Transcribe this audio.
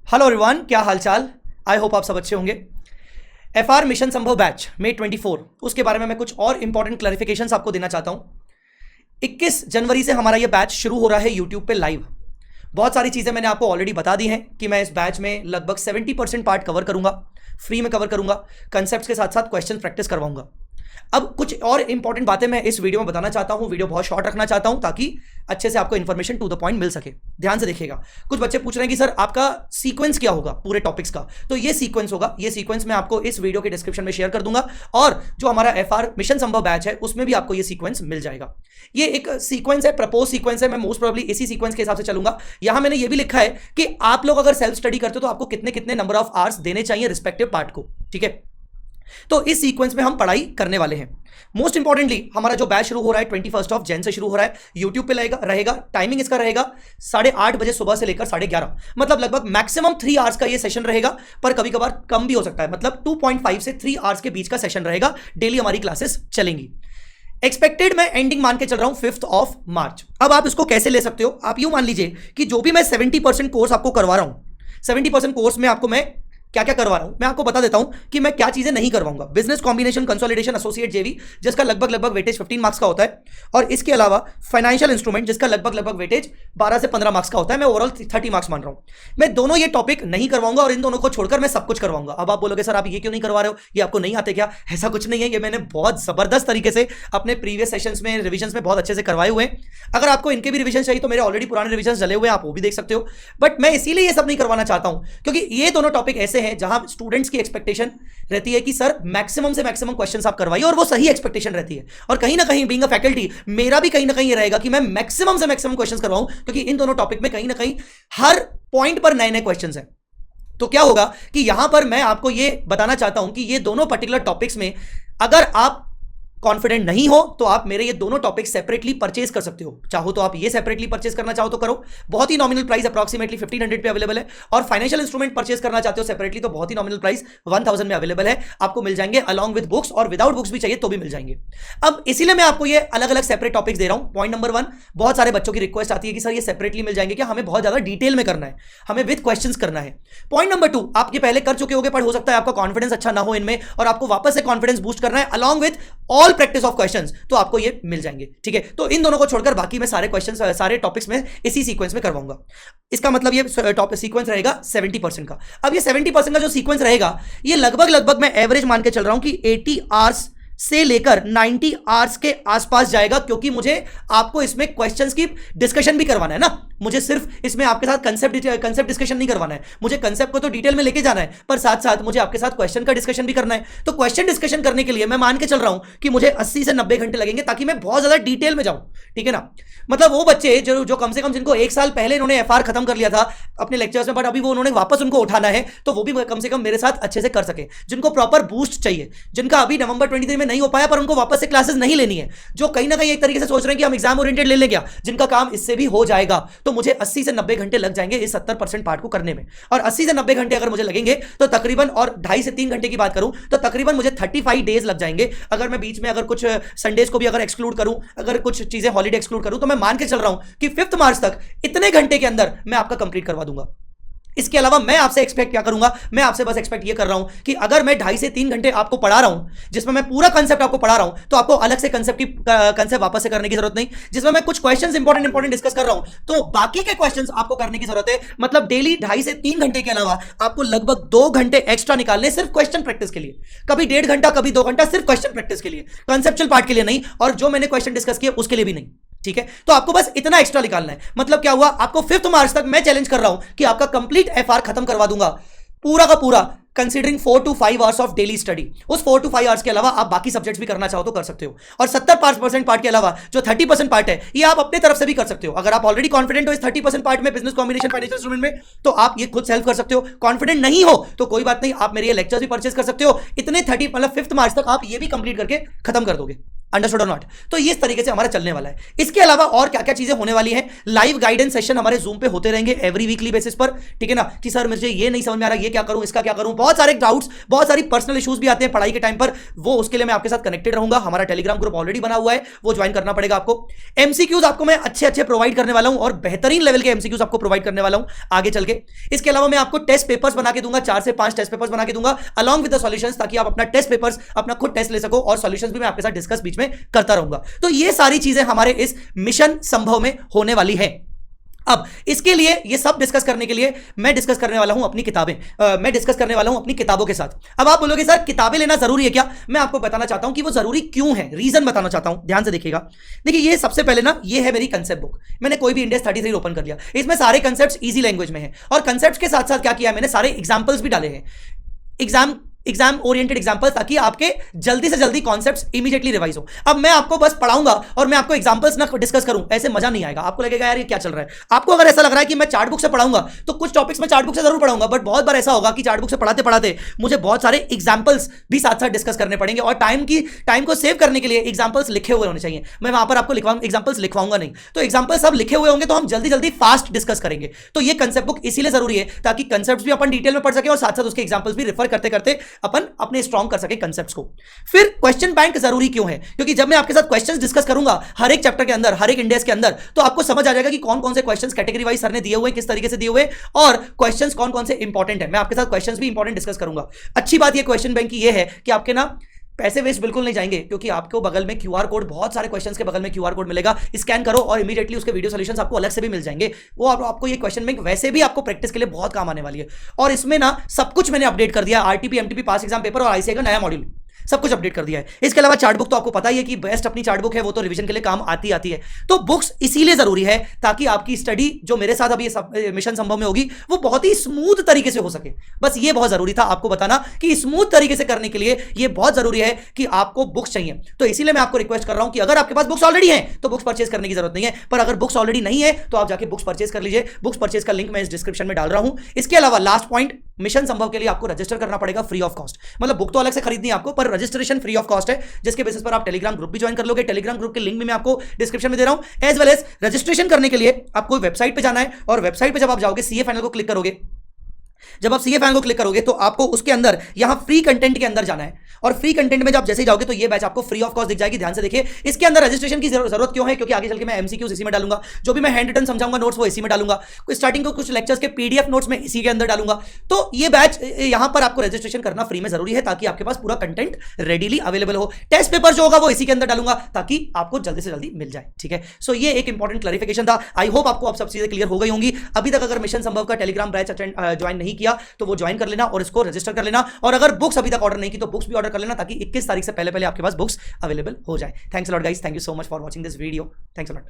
Hello everyone, क्या हालचाल। I hope आप सब अच्छे होंगे। एफआर मिशन संभव बैच मे 24 उसके बारे में मैं कुछ और इंपॉर्टेंट क्लैरिफिकेशंस आपको देना चाहता हूं। 21 जनवरी से हमारा ये बैच शुरू हो रहा है यूट्यूब पे लाइव। बहुत सारी चीज़ें मैंने आपको ऑलरेडी बता दी हैं कि मैं इस बैच में लगभग 70% पार्ट कवर करूंगा, फ्री में कवर करूंगा, कंसेप्ट के साथ साथ क्वेश्चन प्रैक्टिस करवाऊंगा। अब कुछ और इंपॉर्टेंट बातें मैं इस वीडियो में बताना चाहता हूं। वीडियो बहुत शॉर्ट रखना चाहता हूं ताकि अच्छे से आपको इन्फॉर्मेशन टू द पॉइंट मिल सके। ध्यान से देखिएगा। कुछ बच्चे पूछ रहे हैं कि सर आपका सीक्वेंस क्या होगा पूरे टॉपिक्स का। तो ये सीक्वेंस होगा, ये सीक्वेंस मैं आपको इस वीडियो के डिस्क्रिप्शन में शेयर कर दूंगा और जो हमारा एफआर मिशन संभव बैच है उसमें भी आपको ये सीक्वेंस मिल जाएगा। ये एक सीक्वेंस है, प्रपोज सीक्वेंस है। मैं मोस्ट प्रोबेबली इसी सीक्वेंस के हिसाब से चलूंगा। यहां मैंने ये भी लिखा है कि आप लोग अगर सेल्फ स्टडी करते हो तो आपको कितने कितने नंबर ऑफ आवर्स देने चाहिए रिस्पेक्टिव पार्ट को। ठीक है, तो इस सीक्वेंस में हम पढ़ाई करने वाले हैं। मोस्ट इंपॉर्टेंटली हमारा जो बैच शुरू हो रहा है 21 जैन से शुरू हो रहा है, यूट्यूब पे रहेगा। टाइमिंग इसका रहेगा 8:30 बजे सुबह से लेकर 11:30, मतलब लगभग मैक्सिमम 3 आवर्स का ये सेशन रहेगा, पर कभी कभार कम भी हो सकता है। मतलब 2.5 से 3 आवर्स के बीच का सेशन रहेगा। डेली हमारी क्लासेस चलेंगी। एक्सपेक्टेड मैं एंडिंग मान के चल रहा हूं 5 मार्च। अब आप इसको कैसे ले सकते हो, आप यूं मान लीजिए कि जो भी मैं 70% कोर्स आपको करवा रहा हूं, 70% कोर्स में आपको मैं क्या क्या करवा रहा हूं मैं आपको बता देता हूं कि मैं क्या चीजें नहीं करवाऊंगा। बिजनेस कॉम्बिनेशन, कंसोलिडेशन, एसोसिएट, जेवी जिसका लगभग वेटेज 15 मार्क्स का होता है, और इसके अलावा फाइनेंशियल इंस्ट्रूमेंट जिसका लगभग वेटेज 12 से 15 मार्क्स का होता है। मैं ओवरऑल 30 मार्क्स मान रहा हूं। मैं दोनों ये टॉपिक नहीं करवाऊंगा और इन दोनों को छोड़कर मैं सब कुछ करवाऊंगा। अब आप बोलोगे सर आप ये क्यों नहीं करवा रहे हो, ये आपको नहीं आते क्या? ऐसा कुछ नहीं है, ये मैंने बहुत जबरदस्त तरीके से अपने प्रीवियस सेशंस में रिविजन में बहुत अच्छे से करवाए हुए हैं। अगर आपको इनके भी रिविजन चाहिए तो मेरे ऑलरेडी पुराने रिविजन चले हुए हैं, आप वो भी देख सकते हो। बट मैं इसीलिए ये सब नहीं करवाना चाहता हूं क्योंकि ये दोनों टॉपिक ऐसे हैं जहां स्टूडेंट की एक्सपेक्टेशन रहती है कि सर मैक्सिमम से मैक्सिमम क्वेश्चंस आप करवाइए, और वो सही एक्सपेक्टेशन रहती है। और कहीं ना कहीं बीइंग अ फैकल्टी मेरा भी कहीं ना कहीं ये रहेगा कि मैं मैक्सिमम से मैक्सिमम क्वेश्चंस करवाऊं, क्योंकि इन दोनों टॉपिक में कहीं ना कहीं हर पॉइंट पर नए नए क्वेश्चंस हैं। तो क्या होगा कि यहां पर मैं आपको ये बताना चाहता हूं कि ये दोनों पर्टिकुलर टॉपिक्स में अगर आप कॉन्फिडेंट नहीं हो तो आप मेरे ये दोनों टॉपिक सेपरेटली परचेज कर सकते हो। चाहो तो आप ये सेपरेटली परचेज करना चाहो तो करो, बहुत ही नॉमिनल प्राइस अप्रॉक्सीमेटली 1500 पे अवेलेबल है। और फाइनेंशियल इंस्ट्रूमेंट परचेज करना चाहते हो सेपरेटली तो बहुत ही नॉमिनल प्राइस 1000 में अवेलेबल है। आपको मिल जाएंगे अलॉन्ग विद बुक्स, और विदाउट बुक्स भी चाहिए तो भी मिल जाएंगे। अब इसीलिए मैं आपको ये अलग अलग सेपरेट टॉपिक्स दे रहा हूं। पॉइंट नंबर 1, बहुत सारे बच्चों की रिक्वेस्ट आती है कि सर ये सेपरेटली मिल जाएंगे क्या? हमें बहुत ज्यादा डिटेल में करना है, हमें विद क्वेश्चंस करना है। पॉइंट नंबर 2, आप ये पहले कर चुके होंगे पर हो सकता है आपका कॉन्फिडेंस अच्छा ना हो इनमें और आपको वापस से कॉन्फिडेंस बूस्ट करना है along with all practice of questions, तो आपको ये मिल जाएंगे। ठीक है, तो इन दोनों को छोड़कर बाकी मैं सारे क्वेश्चंस, सारे टॉपिक्स में इसी सीक्वेंस में करवाऊंगा। इसका मतलब ये टॉपिक सीक्वेंस रहेगा 70% का। अब ये 70% का जो सीक्वेंस रहेगा ये लगभग मैं एवरेज मान के चल रहा हूं कि 80 आवर्स से लेकर 90 आवर्स के आसपास जाएगा, क्योंकि मुझे आपको इसमें क्वेश्चंस की डिस्कशन भी करवाना है ना। मुझे सिर्फ इसमें आपके साथ कंसेप्ट डिस्कशन नहीं करवाना है, मुझे कंसेप्ट को तो डिटेल में लेके जाना है, पर साथ साथ मुझे आपके साथ क्वेश्चन का डिस्कशन भी करना है। तो क्वेश्चन डिस्कशन करने के लिए मैं मान के चल रहा हूं कि मुझे 80 से 90 घंटे लगेंगे ताकि मैं बहुत ज्यादा डिटेल में जाऊं। ठीक है ना, मतलब वो बच्चे जो कम से कम जिनको 1 साल पहले इन्होंने एफआर खत्म कर लिया था अपने लेक्चर्स में, बट अभी वो उन्होंने वापस उनको उठाना है, तो वो भी कम से कम मेरे साथ अच्छे से कर सके। जिनको प्रॉपर बूस्ट चाहिए, जिनका अभी नवंबर 23 में नहीं हो पाया पर उनको वापस से क्लासेस नहीं लेनी है, जो कहीं ना कहीं एक तरीके से सोच रहे हैं कि हम एग्जाम ओरिएंटेड ले लें क्या, जिनका काम इससे भी हो जाएगा, तो मुझे 80 से 90 घंटे लग जाएंगे इस 70% पार्ट को करने में। और 80 से 90 घंटे अगर मुझे लगेंगे तो तकरीबन, और 2.5 से 3 घंटे की बात करूं तो तकरीबन मुझे 35 डेज लग जाएंगे। अगर मैं बीच में अगर कुछ संडेज को भी अगर एक्सक्लूड करूं, अगर कुछ चीजें हॉलीडे एक्सक्लूड करूं, तो मैं मान के चल रहा हूं कि 5 मार्च तक इतने घंटे के अंदर मैं आपका कंप्लीट करवा दूंगा। इसके अलावा मैं आपसे एक्सपेक्ट क्या करूंगा, मैं आपसे बस एक्सपेक्ट ये कर रहा हूं कि अगर मैं 2.5 से 3 घंटे आपको पढ़ा रहा हूं जिसमें मैं पूरा कंसेप्ट आपको पढ़ा रहा हूं, तो आपको अलग से कंसेप्ट वापस से करने की जरूरत नहीं। जिसमें मैं कुछ क्वेश्चंस इंपॉर्टेंट डिस्कस कर रहा हूं तो बाकी के क्वेश्चंस आपको करने की जरूरत है। मतलब डेली 2.5 से 3 घंटे के अलावा आपको लगभग 2 घंटे एक्स्ट्रा निकालने सिर्फ क्वेश्चन प्रैक्टिस के लिए। कभी 1.5 घंटा, कभी 2 घंटा सिर्फ क्वेश्चन प्रैक्टिस के लिए, कंसेप्चुअल पार्ट के लिए नहीं, और जो मैंने क्वेश्चन डिस्कस किए उसके लिए भी नहीं। ठीक है, तो आपको बस इतना एक्स्ट्रा निकालना है। मतलब क्या हुआ, आपको 5 मार्च तक मैं चैलेंज कर रहा हूं कि आपका कंप्लीट एफआर खत्म करवा दूंगा, पूरा का पूरा, considering 4 to 5 hours of daily study. उस 4 to 5 आवर्स के अलावा आप बाकी सब्जेक्ट्स भी करना चाहो तो कर सकते हो। और 70% पार्ट के अलावा जो 30% पार्ट है ये आप अपने तरफ से भी कर सकते हो। अगर आप ऑलरेडी कॉन्फिडेंट हो इस 30% पार्ट में, बिजनेस कॉम्बिनेशन, फाइनेंशियल इंस्ट्रूमेंट में, तो आप ये खुद सेल्फ कर सकते हो। कॉन्फिडेंट नहीं हो तो कोई बात नहीं, आप मेरे ये लेक्चर्स भी परचेज कर सकते हो। इतने 5 मार्च तक आप ये भी कंप्लीट करके खत्म कर दोगे। अंडरस्टूड और नॉट? तो ये इस तरीके से हमारा चलने वाला है। इसके अलावा और क्या क्या चीजें होने वाली हैं, लाइव गाइडेंस सेशन हमारे जूम पे होते रहेंगे एवरी वीकली बेसिस पर, ठीक है ना, कि सर मुझे ये नहीं समझ में आ रहा, ये क्या करूं, इसका क्या करूं, बहुत सारे डाउट्स, बहुत सारी पर्सनल इश्यूज भी आते हैं पढ़ाई के टाइम पर, वो उसके लिए मैं आपके साथ कनेक्टेड रहूंगा। हमारा टेलीग्राम ग्रुप ऑलरेडी बना हुआ है, वो ज्वाइन करना पड़ेगा आपको। एमसीक्यूज आपको मैं अच्छे अच्छे प्रोवाइड करने वाला हूं और बेहतरीन लेवल के एमसीक्यूज आपको प्रोवाइड करने वाला हूं आगे चल के। इसके अलावा मैं आपको टेस्ट पेपर्स बना के दूंगा, 4 से 5 टेस्ट पेपर्स बना के दूंगा अलॉन्ग विद द सॉल्यूशंस, ताकि आप अपना टेस्ट पेपर्स अपना खुद टेस्ट ले सको और सॉल्यूशंस भी मैं आपके साथ डिस्कस बीच में करता रहूंगा। तो ये सारी चीजें हमारे इस मिशन संभव में होने वाली है। अब इसके लिए ये सब डिस्कस करने के लिए मैं डिस्कस करने वाला हूं अपनी किताबें, मैं डिस्कस करने वाला हूं अपनी किताबों के साथ। अब आप बोलोगे सर किताबें लेना जरूरी है क्या? मैं आपको बताना चाहता हूं कि वो जरूरी क्यों है, रीजन बताना चाहता हूं, ध्यान से देखिएगा। देखिए ये सबसे पहले ना, ये है मेरी कंसेप्ट बुक, मैंने कोई भी इंडेक्स 33 ओपन कर लिया, इसमें सारे कंसेप्ट्स इजी लैंग्वेज में है और कंसेप्ट्स के साथ साथ क्या किया मैंने, सारे एग्जांपल्स भी डाले हैं, एग्जाम ओरिएंटेड एग्जांपल्स, ताकि आपके जल्दी से जल्दी कॉन्सेप्ट्स इमीडिएटली रिवाइज हो। अब मैं आपको बस पढ़ाऊंगा और मैं आपको एग्जांपल्स ना डिस्कस करूं, ऐसे मजा नहीं आएगा, आपको लगेगा यार ये क्या चल रहा है। आपको अगर ऐसा लग रहा है कि मैं चार्ट बुक से पढ़ाऊंगा तो कुछ टॉपिक्स में चार्ट बुक से जरूर पढ़ाऊंगा, बट बहुत बार ऐसा होगा कि चार्ट बुक से पढ़ाते पढ़ाते मुझे बहुत सारे एग्जांपल्स भी साथ साथ डिस्कस करने पड़ेंगे और टाइम को सेव करने के लिए एग्जांपल्स लिखे हुए होने चाहिए। मैं वहां पर आपको एग्जांपल्स लिखवाऊंगा नहीं, तो एग्जांपल्स सब लिखे हुए होंगे तो हम जल्दी जल्दी फास्ट डिस्कस करेंगे। तो ये कंसेप्ट बुक इसीलिए जरूरी है ताकि कंसेप्ट्स भी अपन डिटेल में पढ़ सके और साथ साथ उसके एग्जांपल्स भी रेफर करते करते अपन अपने स्ट्रॉन्ग कर सके कंसेप्ट्स को। फिर क्वेश्चन बैंक जरूरी क्यों है? क्योंकि जब मैं आपके साथ क्वेश्चंस डिस्कस करूंगा हर एक चैप्टर के अंदर, हर एक इंडेक्स के अंदर, तो आपको समझ आ जाएगा कि कौन कौन से क्वेश्चंस कैटेगरी वाइज सर ने दिए हुए, किस तरीके से दिए हुए और क्वेश्चंस कौन कौन से इंपॉर्टेंट है। मैं आपके साथ क्वेश्चंस भी इंपॉर्टेंट डिस्कस करूंगा। अच्छी बात ये क्वेश्चन बैंक की ये है कि आपके ना पैसे वेस्ट बिल्कुल नहीं जाएंगे, क्योंकि आपको बगल में क्यूआर कोड, बहुत सारे क्वेश्चंस के बगल में क्यूआर कोड मिलेगा, स्कैन करो और इमीडिएटली उसके वीडियो सॉल्यूशंस आपको अलग से भी मिल जाएंगे। वो आपको ये क्वेश्चन बैंक वैसे भी आपको प्रैक्टिस के लिए बहुत काम आने वाली है। और इसमें ना सब कुछ मैंने अपडेट कर दिया, आरटीपी, एमटीपी, पास एग्जाम पेपर और आईसीआई का नया मॉड्यूल, सब कुछ अपडेट कर दिया है। इसके अलावा चार्ट बुक तो आपको पता ही है कि बेस्ट अपनी चार्ट बुक है, वो तो रिवीजन के लिए काम आती है। तो बुक्स इसीलिए जरूरी है ताकि आपकी स्टडी जो मेरे साथ अभी मिशन संभव में होगी वो बहुत ही स्मूथ तरीके से हो सके। बस ये बहुत जरूरी था आपको बताना कि स्मूथ तरीके से करने के लिए ये बहुत जरूरी है कि आपको बुक्स चाहिए। तो इसीलिए मैं आपको रिक्वेस्ट कर रहा हूं कि अगर आपके पास बुक्स ऑलरेडी है तो बुक्स परचेज करने की जरूरत नहीं है, पर अगर बुक्स ऑलरेडी नहीं है तो आप जाके बुक्स परचेज कर लीजिए। बुक्स परचेज का लिंक मैं इस डिस्क्रिप्शन में डाल रहा हूं। इसके अलावा लास्ट पॉइंट, मिशन संभव के लिए आपको रजिस्टर करना पड़ेगा फ्री ऑफ कॉस्ट। मतलब बुक तो अलग से खरीदनी है आपको, पर रजिस्ट्रेशन फ्री ऑफ कॉस्ट है, जिसके बेसिस पर आप टेलीग्राम ग्रुप भी ज्वाइन कर लोगे। टेलीग्राम ग्रुप के लिंक भी मैं आपको डिस्क्रिप्शन में दे रहा हूं। एज वेल एज रजिस्ट्रेशन करने के लिए आपको वेबसाइट पे जाना है और वेबसाइट पे जब आप जाओगे सीए फाइनल को क्लिक करोगे, जब आप सीए फाइनल को क्लिक करोगे तो आपको उसके अंदर यहां फ्री कंटेंट के अंदर जाना है और फ्री कंटेंट में जब जैसे ही जाओगे तो ये बैच आपको फ्री ऑफ कॉस्ट दिख जाएगी। ध्यान से देखिए, इसके अंदर रजिस्ट्रेशन की जरूरत क्यों है? क्योंकि आगे चल के मैं एमसीक्यूज इसी में डालूंगा, जो भी मैं हैंड रिटन समझाऊंगा नोट्स वो इसी में डालूंगा, स्टार्टिंग को कुछ लेक्चर्स के पीडीएफ नोट्स में इसी के अंदर डालूंगा। तो ये बैच यहां पर आपको रजिस्ट्रेशन करना फ्री में जरूरी है ताकि आपके पास पूरा कंटेंट रेडीली अवेलेबल हो। टेस्ट पेपर जो होगा वो इसी के अंदर डालूंगा ताकि आपको जल्दी से जल्दी मिल जाए। ठीक है, सो ये एक इंपॉर्टेंट क्लैरिफिकेशन था। आई होप आपको अब सब चीजें क्लियर हो गई होंगी। अभी तक अगर मिशन संभव का टेलीग्राम बैच ज्वाइन नहीं किया तो वो ज्वाइन कर लेना और इसको रजिस्टर कर लेना। और अगर बुक्स अभी तक ऑर्डर नहीं की तो बुक्स भी ऑर्डर कर लेना ताकि 21 तारीख से पहले आपके पास बुक्स अवेलेबल हो जाए। Thanks a lot guys, thank you so much for watching this video, thanks a lot.